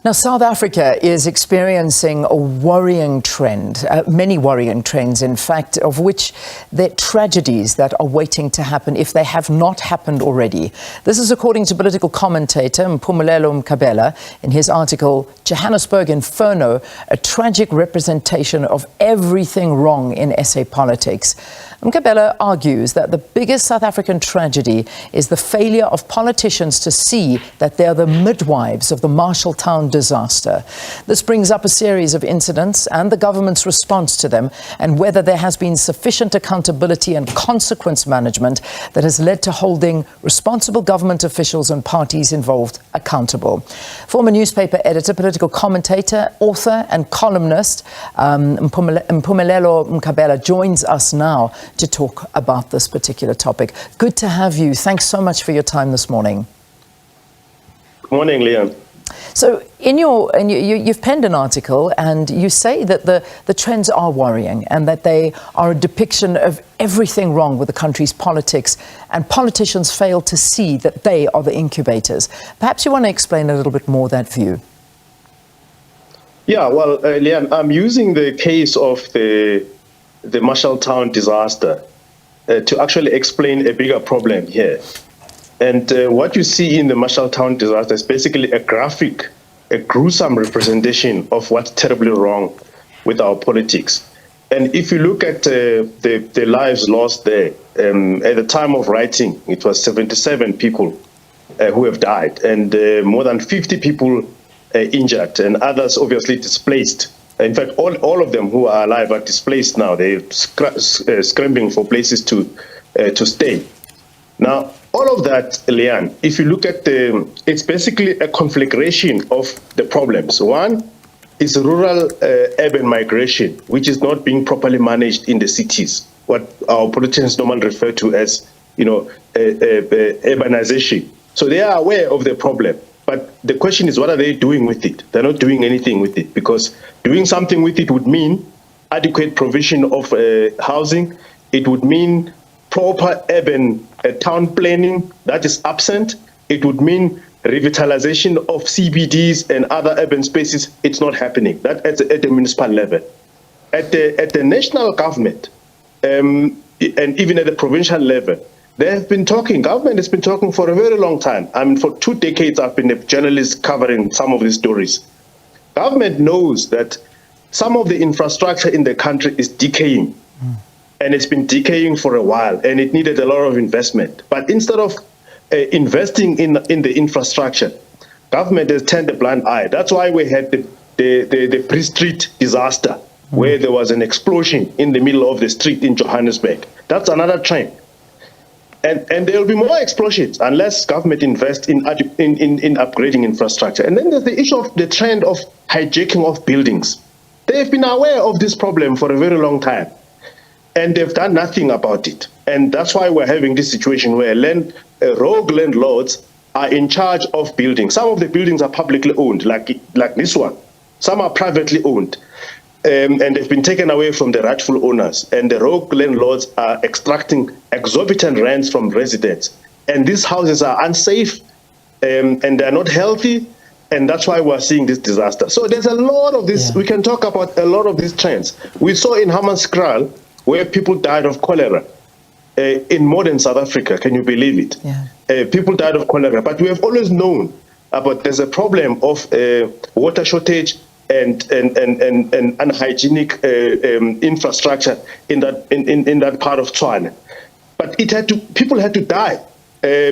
Now, South Africa is experiencing a worrying trend, many worrying trends, in fact, of which there are tragedies that are waiting to happen if they have not happened already. This is according to political commentator Mpumelelo Mkhabela in his article, Johannesburg Inferno, a tragic representation of everything wrong in SA politics. Mkhabela argues that the biggest South African tragedy is the failure of politicians to see that they are the midwives of the Marshalltown disaster. This brings up a series of incidents and the government's response to them, and whether there has been sufficient accountability and consequence management that has led to holding responsible government officials and parties involved accountable. Former newspaper editor, political commentator, author and columnist Mpumelelo Mkhabela joins us now to talk about this particular topic. Good to have you. Thanks so much for your time this morning. Good morning, Leon. So you've penned an article and you say that the trends are worrying and that they are a depiction of everything wrong with the country's politics, and politicians fail to see that they are the incubators. Perhaps you want to explain a little bit more that view. Yeah, well, Leon, I'm using the case of the Marshalltown disaster to actually explain a bigger problem here. And what you see in the Marshalltown disaster is basically a graphic, a gruesome representation of what's terribly wrong with our politics. And if you look at the lives lost there, at the time of writing, it was 77 people who have died, and more than 50 people injured, and others obviously displaced. In fact, all of them who are alive are displaced now. They're scrambling for places to stay. Now, all of that, Leanne, if you look at it's basically a conflagration of the problems. One is rural urban migration, which is not being properly managed in the cities, what our politicians normally refer to as, urbanization. So they are aware of the problem. But the question is, what are they doing with it? They're not doing anything with it, because doing something with it would mean adequate provision of housing. It would mean proper urban town planning that is absent. It would mean revitalization of CBDs and other urban spaces. It's not happening. That at the municipal level. At the national government, and even at the provincial level, they have been talking, government has been talking for a very long time. I mean, for 2 decades, I've been a journalist covering some of these stories. Government knows that some of the infrastructure in the country is decaying, and it's been decaying for a while, and it needed a lot of investment. But instead of investing in the infrastructure, government has turned a blind eye. That's why we had the pre-street disaster, where there was an explosion in the middle of the street in Johannesburg. That's another trend. And there will be more explosions unless government invests in upgrading infrastructure. And then there's the issue of the trend of hijacking of buildings. They've been aware of this problem for a very long time, and they've done nothing about it. And that's why we're having this situation where rogue landlords are in charge of buildings. Some of the buildings are publicly owned, like this one. Some are privately owned. And they've been taken away from the rightful owners, and the rogue landlords are extracting exorbitant rents from residents. And these houses are unsafe, and they're not healthy, and that's why we're seeing this disaster. So there's a lot of this. We can talk about a lot of these trends. We saw in Hammanskraal where people died of cholera in modern South Africa. Can you believe it? Yeah. People died of cholera, but we have always known about there's a problem of water shortage and unhygienic infrastructure in that part of Tshwane. But people had to die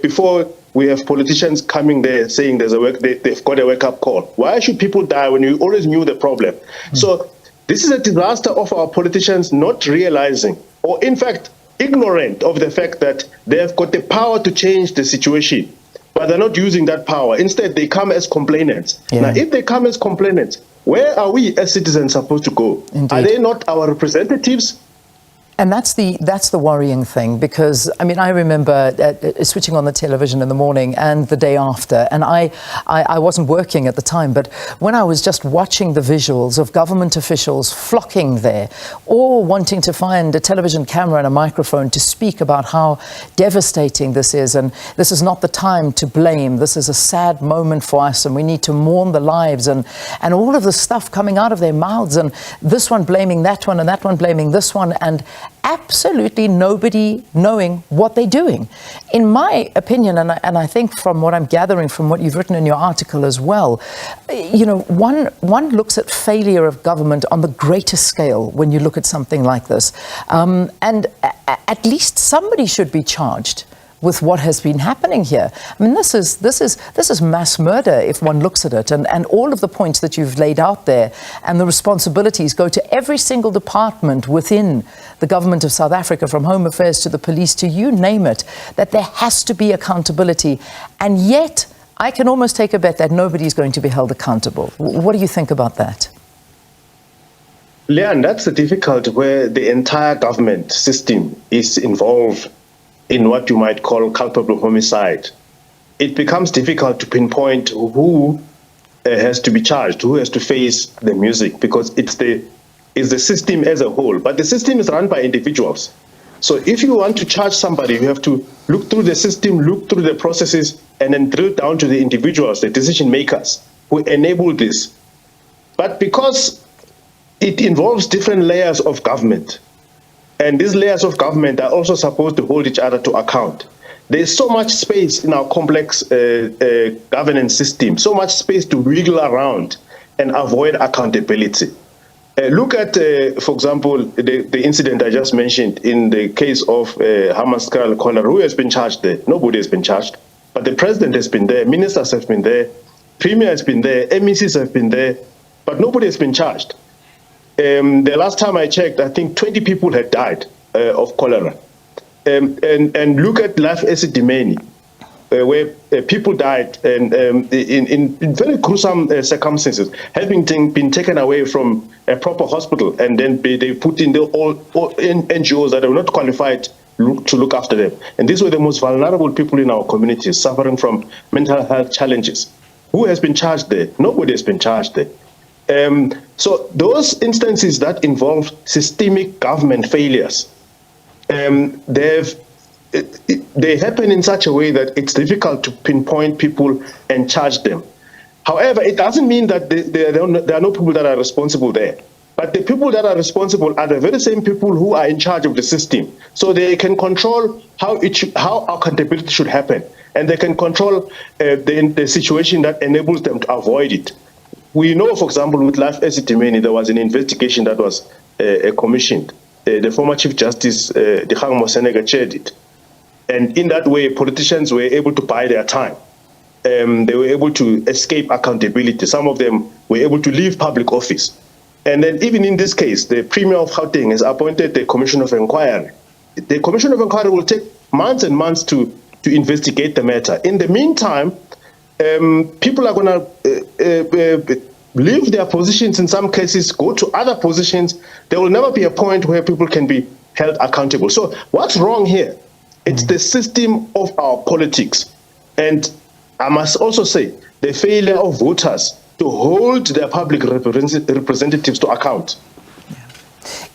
before we have politicians coming there saying they've got a wake-up call. Why should people die when you always knew the problem? So this is a disaster of our politicians not realizing, or in fact ignorant of the fact that they have got the power to change the situation, but they're not using that power. Instead, they come as complainants. Yeah. Now, if they come as complainants, where are we as citizens supposed to go? Indeed. Are they not our representatives? And that's the worrying thing, because I mean, I remember switching on the television in the morning and the day after, and I wasn't working at the time, but when I was just watching the visuals of government officials flocking there, all wanting to find a television camera and a microphone to speak about how devastating this is, and this is not the time to blame, this is a sad moment for us, and we need to mourn the lives, and all of the stuff coming out of their mouths, and this one blaming that one, and that one blaming this one, and absolutely nobody knowing what they're doing. In my opinion, and I think from what I'm gathering from what you've written in your article as well, you know, one looks at failure of government on the greater scale when you look at something like this. And at least somebody should be charged with what has been happening here. I mean, this is mass murder if one looks at it, and all of the points that you've laid out there, and the responsibilities go to every single department within the government of South Africa, from Home Affairs to the police to you name it, that there has to be accountability. And yet, I can almost take a bet that nobody's going to be held accountable. What do you think about that? Leanne, that's the difficult where the entire government system is involved in what you might call culpable homicide. It becomes difficult to pinpoint who has to be charged, who has to face the music, because it's the system as a whole. But the system is run by individuals. So if you want to charge somebody, you have to look through the system, look through the processes, and then drill down to the individuals, the decision makers who enable this. But because it involves different layers of government, and these layers of government are also supposed to hold each other to account, there's so much space in our complex governance system, so much space to wiggle around and avoid accountability. Look at, for example, the incident I just mentioned in the case of Hammanskraal Cholera. Who has been charged there? Nobody has been charged. But the president has been there, ministers have been there, premier has been there, MECs have been there, but nobody has been charged. The last time I checked, I think 20 people had died of cholera. And look at Life Esidimeni, where people died and in very gruesome circumstances, having been taken away from a proper hospital, and then they put in all NGOs that are not qualified to look after them. And these were the most vulnerable people in our communities, suffering from mental health challenges. Who has been charged there? Nobody has been charged there. So those instances that involve systemic government failures, they happen in such a way that it's difficult to pinpoint people and charge them. However, it doesn't mean that there are no people that are responsible there. But the people that are responsible are the very same people who are in charge of the system. So they can control how accountability should happen, and they can control the situation that enables them to avoid it. We know, for example, with Life Esidimeni, there was an investigation that was commissioned. The former Chief Justice, Dikgang Moseneke, chaired it. And in that way, politicians were able to buy their time. They were able to escape accountability. Some of them were able to leave public office. And then even in this case, the Premier of Gauteng has appointed the Commission of Inquiry. The Commission of Inquiry will take months and months to investigate the matter. In the meantime, people are going to leave their positions in some cases, go to other positions. There will never be a point where people can be held accountable. So what's wrong here? It's the system of our politics. And I must also say, the failure of voters to hold their public representatives to account.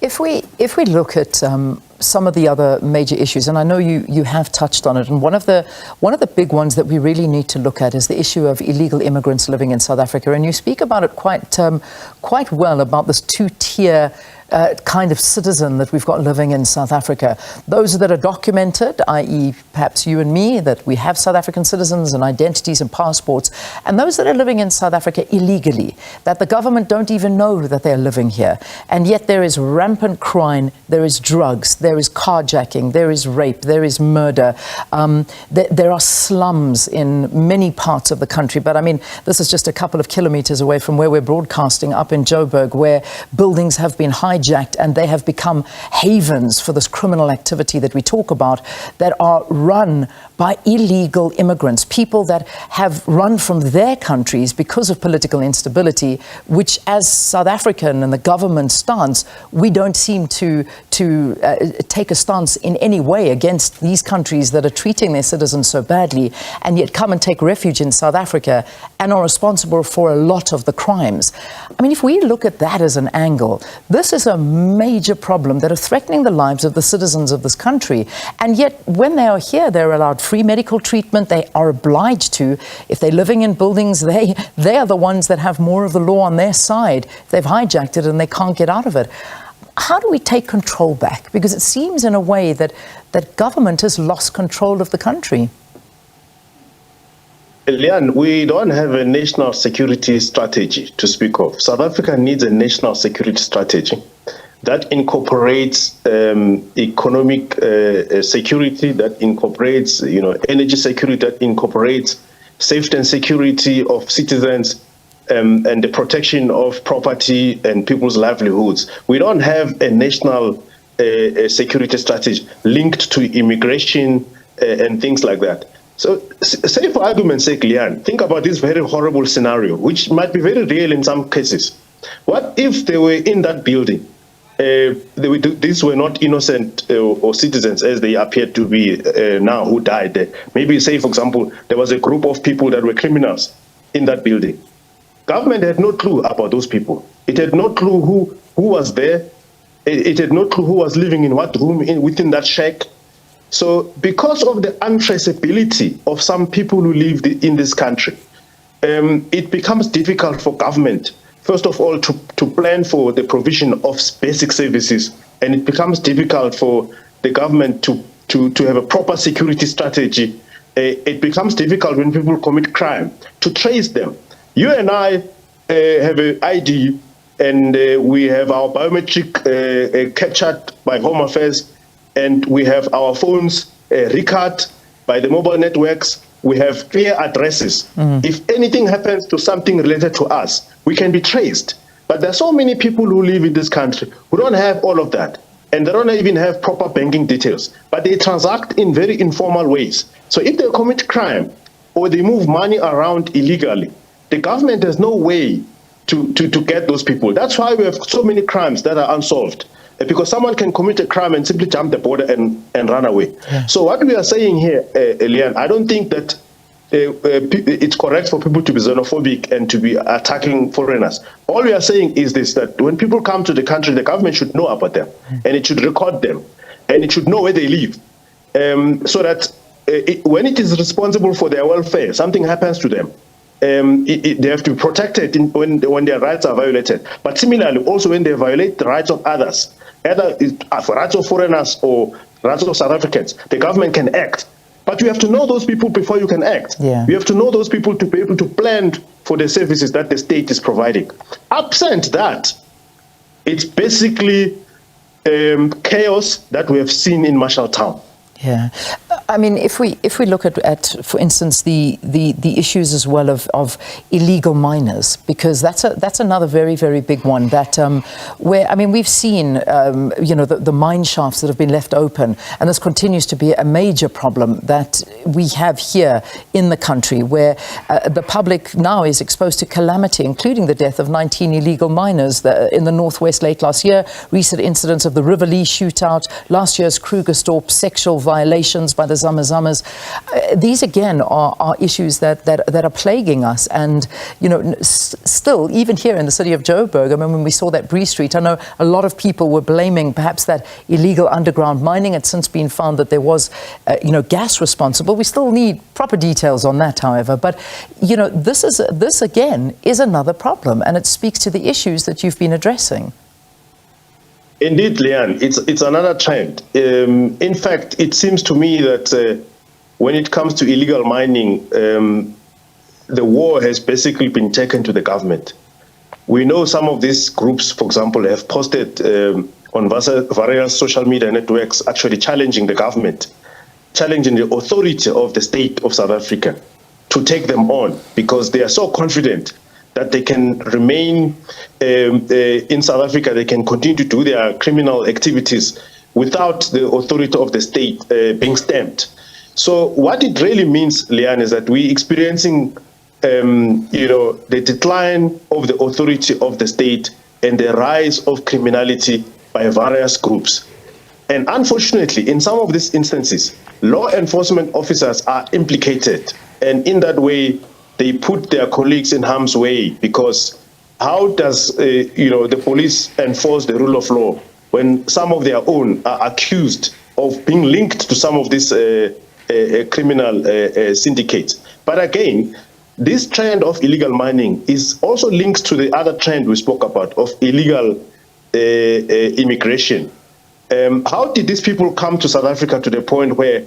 If we look at some of the other major issues, and I know you have touched on it, and one of the big ones that we really need to look at is the issue of illegal immigrants living in South Africa, and you speak about it quite well, about this two-tier kind of citizen that we've got living in South Africa. Those that are documented, i.e. perhaps you and me, that we have South African citizens and identities and passports, and those that are living in South Africa illegally, that the government don't even know that they're living here. And yet there is rampant crime, there is drugs, there is carjacking, there is rape, there is murder. There are slums in many parts of the country. But I mean, this is just a couple of kilometers away from where we're broadcasting, up in Joburg, where buildings have been hijacked and they have become havens for this criminal activity that we talk about, that are run by illegal immigrants, people that have run from their countries because of political instability, which as South African and the government stance, we don't don't seem to take a stance in any way against these countries that are treating their citizens so badly, and yet come and take refuge in South Africa and are responsible for a lot of the crimes. I mean, if we look at that as an angle, this is a major problem that are threatening the lives of the citizens of this country. And yet, when they are here, they're allowed free medical treatment. They are obliged to. If they're living in buildings, they are the ones that have more of the law on their side. They've hijacked it and they can't get out of it. How do we take control back? Because it seems in a way that government has lost control of the country. Leanne, we don't have a national security strategy to speak of. South Africa needs a national security strategy that incorporates economic security, that incorporates, energy security, that incorporates safety and security of citizens, and the protection of property and people's livelihoods. We don't have a national security strategy linked to immigration and things like that. So, say for argument's sake, Leanne, think about this very horrible scenario, which might be very real in some cases. What if they were in that building? These were not innocent or citizens as they appear to be now who died there. Maybe, say, for example, there was a group of people that were criminals in that building. Government had no clue about those people. It had no clue who was there. It had no clue who was living in what room within that shack. So because of the untraceability of some people who live in this country, it becomes difficult for government, first of all, to plan for the provision of basic services, and it becomes difficult for the government to have a proper security strategy. It becomes difficult when people commit crime to trace them. You and I have an ID, and we have our biometric captured by Home Affairs, and we have our phones recorded by the mobile networks. We have clear addresses. If anything happens to something related to us, we can be traced. But there are so many people who live in this country who don't have all of that, and they don't even have proper banking details, but they transact in very informal ways. So if they commit crime or they move money around illegally, the government has no way to get those people. That's why we have so many crimes that are unsolved, because someone can commit a crime and simply jump the border and run away. Yeah. So what we are saying here, Leanne, I don't think that it's correct for people to be xenophobic and to be attacking foreigners. All we are saying is this, that when people come to the country, the government should know about them, and it should record them, and it should know where they live, so that when it is responsible for their welfare, something happens to them, they have to be protected when their rights are violated. But similarly, also when they violate the rights of others, either for rights of foreigners or rights of South Africans, the government can act. But you have to know those people before you can act. Yeah. You have to know those people to be able to plan for the services that the state is providing. Absent that, it's basically chaos that we have seen in Marshalltown. Yeah, I mean, if we look at for instance, the issues as well of illegal miners, because that's another very, very big one. That where, I mean, we've seen the mine shafts that have been left open, and this continues to be a major problem that we have here in the country, where the public now is exposed to calamity, including the death of 19 illegal miners in the northwest late last year, recent incidents of the River Lee shootout, last year's Krugersdorp sexual violations by the Zamazamas. These again are issues that are plaguing us, and still, even here in the city of Joburg, I mean, when we saw that Bree Street, I know a lot of people were blaming perhaps that illegal underground mining. It's since been found that there was gas responsible. We still need proper details on that, however, but this again is another problem, and it speaks to the issues that you've been addressing. Indeed, Leanne, it's another trend. In fact, it seems to me that when it comes to illegal mining, the war has basically been taken to the government. We know some of these groups, for example, have posted on various social media networks actually challenging the government, challenging the authority of the state of South Africa to take them on, because they are so confident that they can remain in South Africa, they can continue to do their criminal activities without the authority of the state being stamped. So what it really means, Leanne, is that we're experiencing the decline of the authority of the state and the rise of criminality by various groups. And unfortunately, in some of these instances, law enforcement officers are implicated. And in that way, they put their colleagues in harm's way, because how does the police enforce the rule of law when some of their own are accused of being linked to some of these criminal syndicates? But again, this trend of illegal mining is also linked to the other trend we spoke about of illegal immigration. How did these people come to South Africa to the point where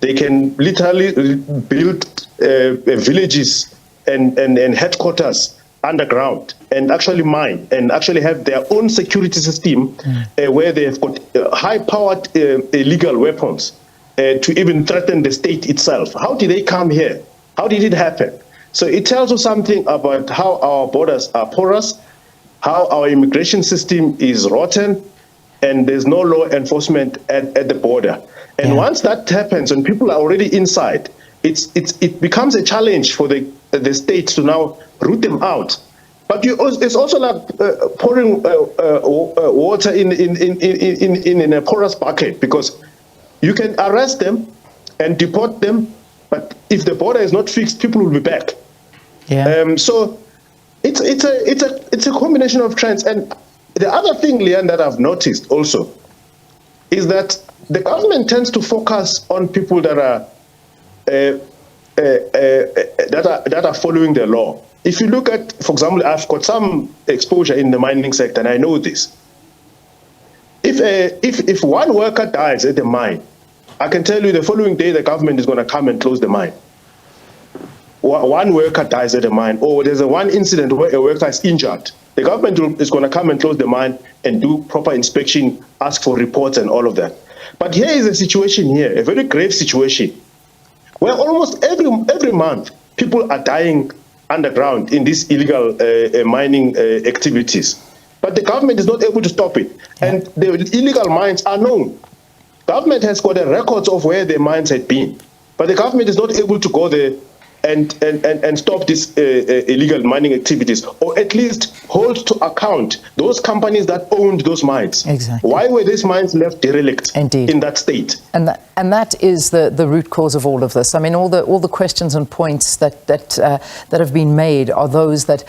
they can literally build villages and headquarters underground and actually mine and actually have their own security system where they've got high-powered illegal weapons to even threaten the state itself? How did they come here? How did it happen? So it tells us something about how our borders are porous, how our immigration system is rotten, and there's no law enforcement at the border. And once that happens, and people are already inside, it becomes a challenge for the states to now root them out. But it's also like pouring water in a porous bucket, because you can arrest them and deport them, but if the border is not fixed, people will be back. So it's a combination of trends. And the other thing, Leanne, that I've noticed also is that the government tends to focus on people that are following the law. If you look at, for example, I've got some exposure in the mining sector, and I know this. If one worker dies at the mine, I can tell you the following day the government is going to come and close the mine. One worker dies at the mine, or there's one incident where a worker is injured, the government is going to come and close the mine and do proper inspection, ask for reports and all of that. But here is a situation here, a very grave situation, where almost every month people are dying underground in these illegal mining activities. But the government is not able to stop it. And the illegal mines are known. Government has got a record of where the mines had been, but the government is not able to go there and stop these illegal mining activities, or at least hold to account those companies that owned those mines. Exactly. Why were these mines left derelict in that state? And that is the root cause of all of this. I mean, all the questions and points that have been made are those that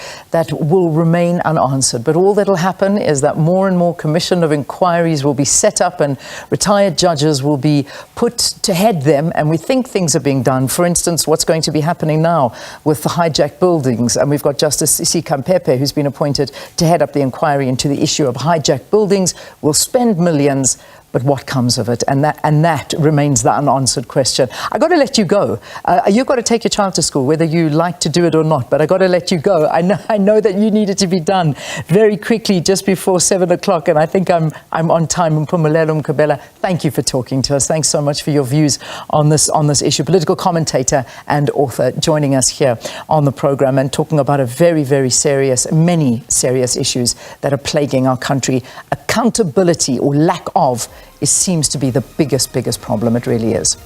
will remain unanswered. But all that will happen is that more and more commission of inquiries will be set up, and retired judges will be put to head them. And we think things are being done. For instance, what's going to be happening now with the hijacked buildings, and we've got Justice Kampepe, who's been appointed to head up the inquiry into the issue of hijacked buildings. We'll spend millions, but what comes of it? And that remains the unanswered question. I got to let you go. You've got to take your child to school, whether you like to do it or not. But I got to let you go. I know that you needed to be done very quickly, just before 7 o'clock, and I think I'm on time. Mpumelelo Mkhabela, thank you for talking to us. Thanks so much for your views on this issue. Political commentator and author, joining us here on the program and talking about a very, very many serious issues that are plaguing our country. Accountability, or lack of, seems to be the biggest problem. It really is.